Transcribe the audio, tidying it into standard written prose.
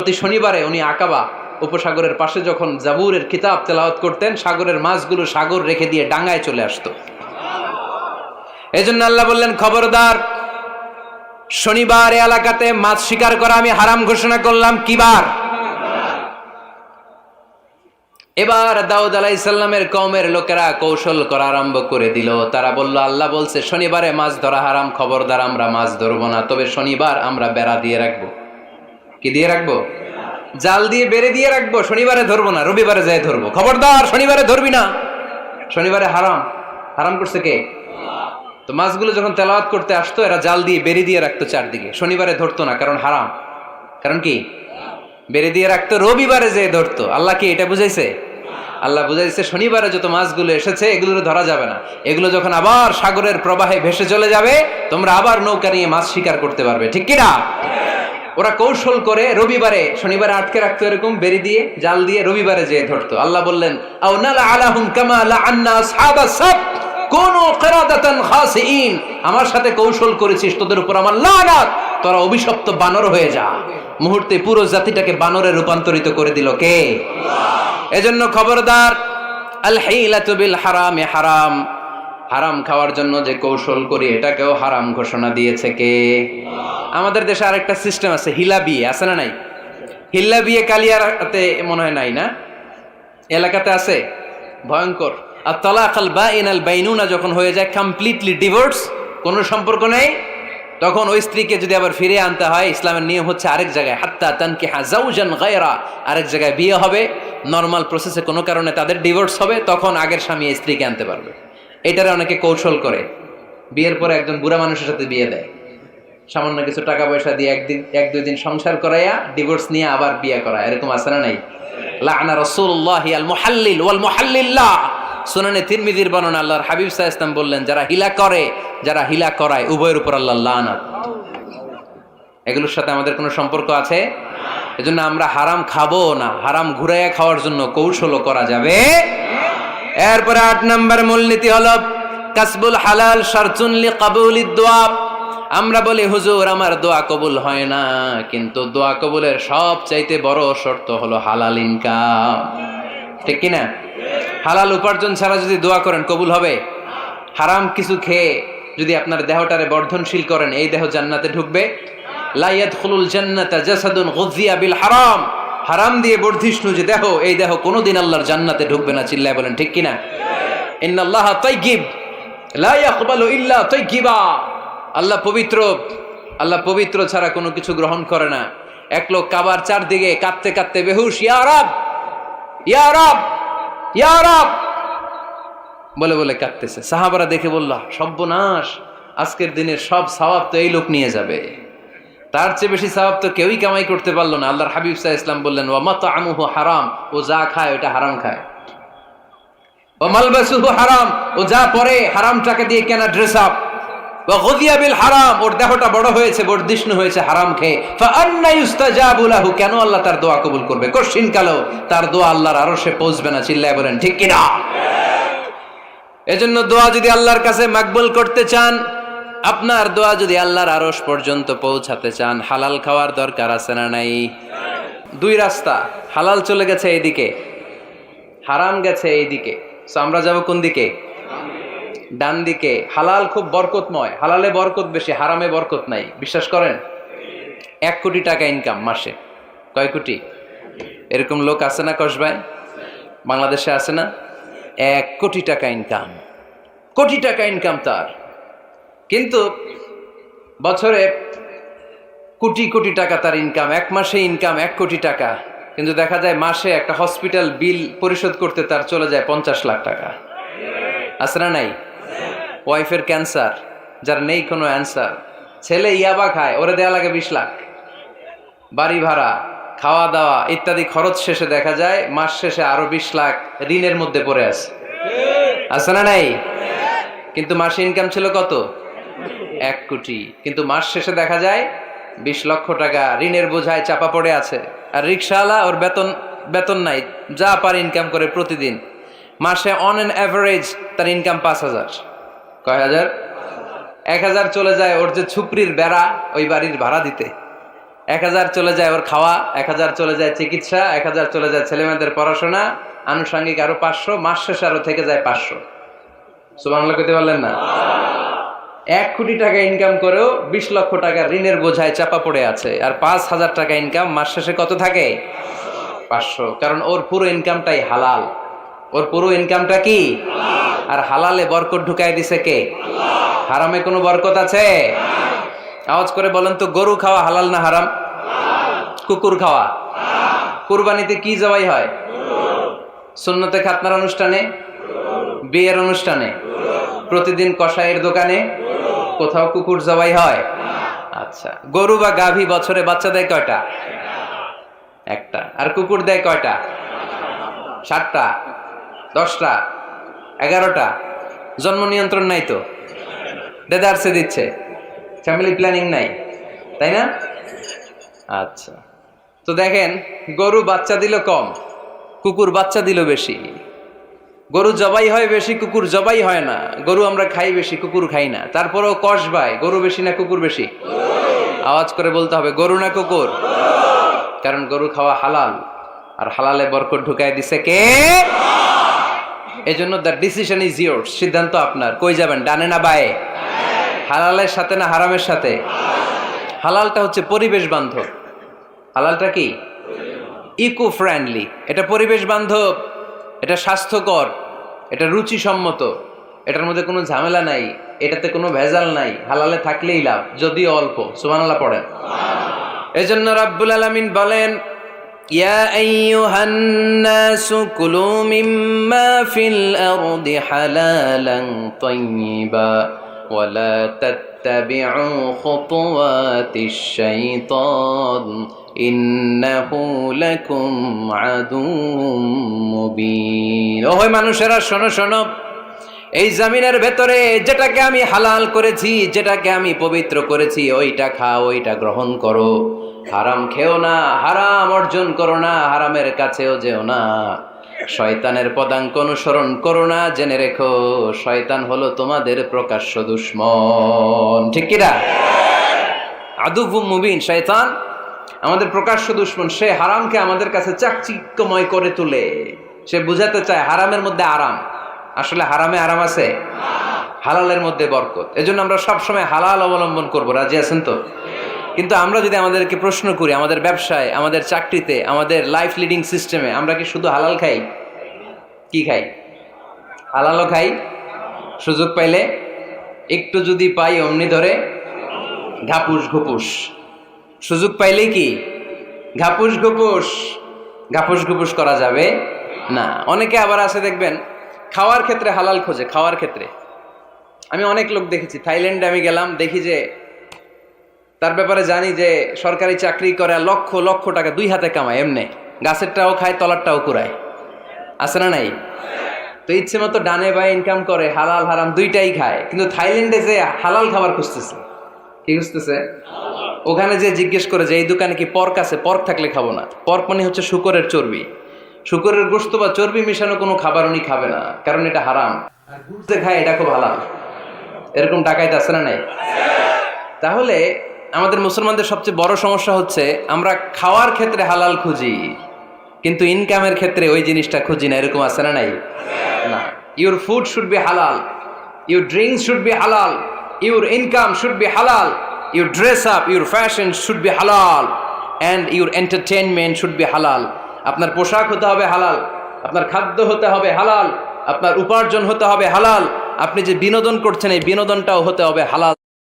প্রতি শনিবারে উনি আকাবা উপসাগরের পাশে যখন জাবুরের কিতাব তেলাওয়াত করতেন, সাগরের মাছগুলো সাগর রেখে দিয়ে ডাঙায় চলে আসতো। এজন্য আল্লাহ বললেন, খবরদার, শনিবার এলাকাতে মাছ শিকার করা আমি হারাম ঘোষণা করলাম। কিবার? এবার দাউদ আলাইহিস সালামের কওমের লোকেরা কৌশল করা আরম্ভ করে দিল। তারা বলল, আল্লাহ বলছে শনিবারে মাছ ধরা হারাম, খবরদার আমরা মাছ ধরবো না, তবে শনিবার আমরা বেড়া দিয়ে রাখবো। কি দিয়ে রাখবো? জাল দিয়ে বেড়ে দিয়ে রাখবো। শনিবারে ধরবো না, রবিবারে যাই ধরবো। খবরদার, শনিবারে ধরবি না, শনিবারে হারাম। হারাম করছে কে? তো মাছগুলো যখন তেলাওয়াত করতে আসতো, এরা জাল দিয়ে বেড়ে দিয়ে রাখতো চারদিকে, শনিবারে ধরতো না, কারণ হারাম। কারণ কি? বেড়ে দিয়ে রাখতো, রবিবারে যে ধরতো। আল্লাহ কি এটা বুঝাইছে? আল্লাহ বুঝাইছে শনিবারে যত মাছগুলো এসেছে এগুলো ধরা যাবে না, এগুলো যখন আবার সাগরের প্রবাহে ভেসে চলে যাবে, তোমরা আবার নৌকা নিয়ে মাছ শিকার করতে পারবে। ঠিক কিনা? ওরা কৌশল করে রবিবারে, শনিবারে আটকে রাখতো এরকম বেরি দিয়ে, জাল দিয়ে, রবিবারে যেয়ে ধরতো। আল্লাহ বললেন, আও নালা আলাহুম কামা লাআন্না আসহাবাস সাবত কুনু কিরাদাতান খাসিইন। আমার সাথে কৌশল করেছিস, তোদের উপর আমার লানাত, তোরা অভিশপ্ত বানর হয়ে যা। মুহূর্তে পুরো জাতিটাকে বানরে রূপান্তরিত করে দিল কে? আল্লাহ। এজন্য খবরদার, আল হিলাতু বিল হারামি হারাম। হারাম খাওয়ার জন্য যে কৌশল করি এটাকেও হারাম ঘোষণা দিয়েছে কে? আমাদের দেশে আরেকটা সিস্টেম আছে, হিলা বিয়ে আছে না নাই? হিল্লা বিয়ে কালিয়াতে মনে হয় নাই না? এলাকাতে আছে, ভয়ঙ্কর। আর তালাক আল বাইন আল বাইনুনা যখন হয়ে যায় কমপ্লিটলি ডিভোর্স, কোনো সম্পর্ক নেই, তখন ওই স্ত্রীকে যদি আবার ফিরে আনতে হয়, ইসলামের নিয়ম হচ্ছে আরেক জায়গায়, হাত্তা তানকিহা যাওজান গায়রা, আরেক জায়গায় বিয়ে হবে, নর্মাল প্রসেসে কোনো কারণে তাদের ডিভোর্স হবে, তখন আগের স্বামী স্ত্রীকে আনতে পারবে। এটারে অনেকে কৌশল করে, বিয়ের পরে একজন বুড়া মানুষের সাথে বিয়ে দেয়, সামান্য কিছু টাকা পয়সা দিয়ে এক দুই দিন সংসার করাইয়া ডিভোর্স নিয়ে আবার বিয়ে করা, এরকম আছে না নাই? লাআনা রাসূলুল্লাহি আল মুহাল্লিল ওয়াল মুহাল্লিল্লাহ। সুনানে তিরমিজির বর্ণনা, আল্লাহর হাবিব সাল্লাল্লাহু আলাইহি ওয়াসাল্লাম বললেন, যারা হিলা করে, যারা হিলা করায়, উভয়ের উপর আল্লাহর লানাত। এগুলোর সাথে আমাদের কোনো সম্পর্ক আছে? এজন্য আমরা হারাম খাবো না, হারাম ঘুরাইয়া খাওয়ার জন্য কৌশলও করা যাবে। এরপরে 8 নম্বর মূলনীতি হলো কাসবুল হালাল শারতুন লিকাবুলিদ দুআ। আমরা বলি, হুজুর আমার দোয়া কবুল হয় না, কিন্তু দোয়া কবুলের সবচাইতে বড় শর্ত হলো হালাল ইনকাম। ঠিক কিনা? হালাল উপার্জন ছাড়া যদি দোয়া করেন কবুল হবে? হারাম কিছু খেয়ে যদি আপনার দেহটারে বর্ধনশীল করেন, এই দেহ জান্নাতে ঢুকবে? লা ইয়াদখুলুল জান্নাতা জাসাদুন গুযিয়া বিল হারাম। হারাম দিয়ে বর্ধিষ্ণু যে দেহ, এই দেহ কোনোদিন আল্লাহর জান্নাতে ঢুকবে না। চিল্লায় বলেন ঠিক কিনা? ইন্নাল্লাহা তাইয়্যিব লা ইয়াকবালু ইল্লা তাইয়্যিবা। আল্লাহ পবিত্র, আল্লাহ পবিত্র ছাড়া কোনো কিছু গ্রহণ করে না। এক লোক কাবার চারদিকে কাঁদতে কাঁদতে বেহুশ, ইয়া রাব, ইয়া রাব, ইয়া রাব বলে বলে কাঁদতেছে। সাহাবারা দেখে বলল, সর্বনাশ, আজকের দিনের সব সওয়াব তো এই লোক নিয়ে যাবে, তার চেয়ে বেশি সওয়াব তো কেউই কামাই করতে পারলো না। আল্লাহর হাবিব সাল্লাল্লাহু আলাইহি ওয়াসাল্লাম বললেন, ওয়া মাতআমুহু হারাম, ও যা খায় ওটা হারাম খায়। ওয়া মালবাসুহু হারাম, ও যা পরে হারাম টাকা দিয়ে কেনা ড্রেস আপ। ওয়া গুযিয়া বিল হারাম, ওর দেহটা বড় হয়েছে, বর্ধিষ্ণু হয়েছে হারাম খেয়ে। ফা আন্না ইউস্তাজাবু লাহু, কেন আল্লাহ তার দোয়া কবুল করবে? কঠিন কালো তার দোয়া আল্লাহর আরশে পৌঁছবে না। চিল্লায় বলেন ঠিক কিনা? এজন্য দোয়া যদি আল্লাহর কাছে মাকবুল করতে চান, আপনার দোয়া যদি আল্লাহর আরশ পর্যন্ত পৌঁছাতে চান, হালাল খাওয়ার দরকার আছে না নাই? দুই রাস্তা, হালাল চলে গেছে এইদিকে, হারাম গেছে এইদিকে। সো আমরা যাব কোন দিকে? ডান দিকে। হালাল খুব বরকতময়, হালালে বরকত বেশি, হারামে বরকত নাই। বিশ্বাস করেন? 1 কোটি টাকা ইনকাম মাসে। কয় কোটি? এরকম লোক আছে না কসবায়? বাংলাদেশে আছে না? 1 কোটি টাকা ইনকাম, কোটি টাকা ইনকাম তার, কিন্তু বছরে কোটি কোটি টাকা তার ইনকাম, 1 মাসে ইনকাম 1 কোটি টাকা, কিন্তু দেখা যায় মাসে একটা হসপিটাল বিল পরিশোধ করতে তার চলে যায় 50 লাখ টাকা। আছে না নাই? ওয়াইফের ক্যান্সার, যার নেই কোনো অ্যান্সার, ছেলে ইয়াবা খায়, ওরে দেয়া লাগে 20 লাখ, বাড়ি ভাড়া, খাওয়া দাওয়া ইত্যাদি খরচ শেষে দেখা যায় মাস শেষে আরো 20 লাখ ঋণের মধ্যে পড়ে আছে। আছে না নাই? কিন্তু মাসে ইনকাম ছিল কত? 1 কোটি, কিন্তু মাস শেষে দেখা যায় 20 লক্ষ টাকা ঋণের বোঝায় চাপা পড়ে আছে। আর রিক্সাওয়ালা, ওর বেতন নাই, যা পারে ইনকাম করে প্রতিদিন, মাসে অন অ্যান অ্যাভারেজ তার ইনকাম 5,000। কয় হাজার? 1,000 চলে যায় ওর যে ছুপরির বেড়া, ওই বাড়ির ভাড়া দিতে। 1000 চলে যায় ওর খাওয়া, 1000 চলে যায় চিকিৎসা, 1000 চলে যায় ছেলেমেয়েদের পড়াশোনা, আনুষঙ্গিক আরো 500, মাস শেষে আরো থেকে যায় 500। সুবহানাল্লাহ কইতে পারলেন না? 1 কোটি টাকা ইনকাম করেও 20 লক্ষ টাকা ঋণের বোঝায় চাপা পড়ে আছে। আর 5000 টাকা ইনকাম, মাস শেষে কত থাকে? 500। কারণ ওর পুরো ইনকামটাই হালাল। ওর পুরো ইনকামটা কি? আর হালালে বরকত ঢুকাই দিছে কে? হারামে কোনো বরকত আছে? আওয়াজ করে বলেন তো, গরু খাওয়া হালাল না হারাম? কুকুর খাওয়া? কুরবানিতে কি জবাই হয়? সুন্নতে খাতনার অনুষ্ঠানে, বিয়ের অনুষ্ঠানে, প্রতিদিন কসাইয়ের দোকানে, কোথাও কুকুর জবাই হয়? আচ্ছা, গরু বা গাভী বছরে বাচ্চা দেয় কয়টা? একটা। আর কুকুর দেয় কয়টা? 7টা, 10টা, 11টা। জন্ম নিয়ন্ত্রণ নাই তো, দেদারসে দিচ্ছে, ফ্যামিলি প্ল্যানিং নাই, তাই না? আচ্ছা, তো দেখেন, গরু বাচ্চা দিল কম, কুকুর বাচ্চা দিল বেশি। গরু জবাই হয় বেশি, কুকুর জবাই হয় না। গরু আমরা খাই বেশি, কুকুর খাই না। তারপরেও কসবায় গরু বেশি না কুকুর বেশি? আওয়াজ করে বলতে হবে, গরু না কুকুর? কারণ গরু খাওয়া হালাল, আর হালালে বরকত ঢুকাই দিছে কে? এজন্য দ্য ডিসিশন ইজ ইয়োরস, সিদ্ধান্ত আপনার। কই যাবেন, ডানে না বায়ে? হালালের সাথে না হারামের সাথে? হালালটা হচ্ছে পরিবেশ বান্ধব। হালালটা কি? Eco friendly. এটা পরিবেশ বান্ধব, এটা স্বাস্থ্যকর, এটা রুচিসম্মত, এটার মধ্যে কোনো ঝামেলা নাই, এটাতে কোনো ভেজাল নাই। হালালে থাকলেই লাভ, যদিও অল্প। সুবহানাল্লাহ পড়েন। এজন্য রাব্বুল আলামিন বলেন, ইয়া আইয়ুহান নাসু কুলু মিম্মা ফিল আরদি হালালান তাইয়্যিবা ওয়া লা তাত্তাবিউ খুতুওয়াতিশ শাইতান ইন্নাহু লাকুম আদুউম মুবিন। ওহে মানুষেরা, শোনো শোনো, এই জমিনের ভেতরে যেটাকে আমি হালাল করেছি, যেটাকে আমি পবিত্র করেছি, ওইটা খাও, ওইটা গ্রহণ করো। হারাম খেও না, হারাম অর্জন করো না, হারামের কাছেও যেও না। শয়তানের পদাঙ্ক অনুসরণ করো না। জেনে রেখো, শয়তান হলো তোমাদের প্রকাশ্য দুশমন। ঠিক কিনা? আদুউম মুবিন। শয়তান আমাদের প্রকাশ্য দুশমন। সে হারামকে আমাদের কাছে চাকচিক্যময় করে তোলে। সে বুঝাতে চায় হারামের মধ্যে আরাম। আসলে হারামে আরাম আছে, হালালের মধ্যে বরকত। এজন্য আমরা সবসময় হালাল অবলম্বন করব। রাজি আছেন তো? কিন্তু আমরা যদি আমাদেরকে প্রশ্ন করি, আমাদের ব্যবসায়, আমাদের চাকরিতে, আমাদের লাইফ লিডিং সিস্টেমে আমরা কি শুধু হালাল খাই? কি খাই? হালালও খাই, সুযোগ পাইলে একটু যদি পাই অমনি ধরে ঘাপুস ঘুপুস। সুযোগ পাইলেই কি ঘাপুস ঘুপুস? ঘাপুস ঘুপুস করা যাবে না। অনেকে আবার আছে দেখবেন, খাওয়ার ক্ষেত্রে হালাল খোঁজে। খাওয়ার ক্ষেত্রে আমি অনেক লোক দেখেছি। থাইল্যান্ডে আমি গেলাম, দেখি যে তার ব্যাপারে জানি যে সরকারি চাকরি করে, লক্ষ লক্ষ টাকা 2 হাতে কামায়। এমনি গাছেরটাও খায়, তলারটাও কুড়ায়। আছে না নাই? তো ইচ্ছে মতো ডানে বায়ে ইনকাম করে, হালাল হারাম দুইটাই খায়। কিন্তু থাইল্যান্ডে যে হালাল খাবার খুঁজতেছে। কি খুঁজতেছে? ওখানে যে জিজ্ঞেস করে যে এই দোকানে কি পর্ক আছে? পর্ক থাকলে খাবো না। পর্ক মানে হচ্ছে শুকরের চর্বি। শুকরের গোশত বা চর্বি মিশানো কোনো খাবার উনি খাবে না, কারণ এটা হারাম। আর ঘুরতে খায়, এটা খুব হালাল। এরকম ডাকাইতে আছে না নাই? তাহলে আমাদের মুসলমানদের সবচেয়ে বড় সমস্যা হচ্ছে আমরা খাওয়ার ক্ষেত্রে হালাল খুঁজি, কিন্তু ইনকামের ক্ষেত্রে ওই জিনিসটা খুঁজি না। এরকম আছে না নাই? না। Your food should be halal, your drinks should be halal, your income should be halal, your dress up, your fashion should be halal, and your entertainment should be halal. আপনার পোশাক হতে হবে হালাল, আপনার খাদ্য হতে হবে হালাল, আপনার উপার্জন হতে হবে হালাল, আপনি যে বিনোদন করছেন এই বিনোদনটাও হতে হবে হালাল।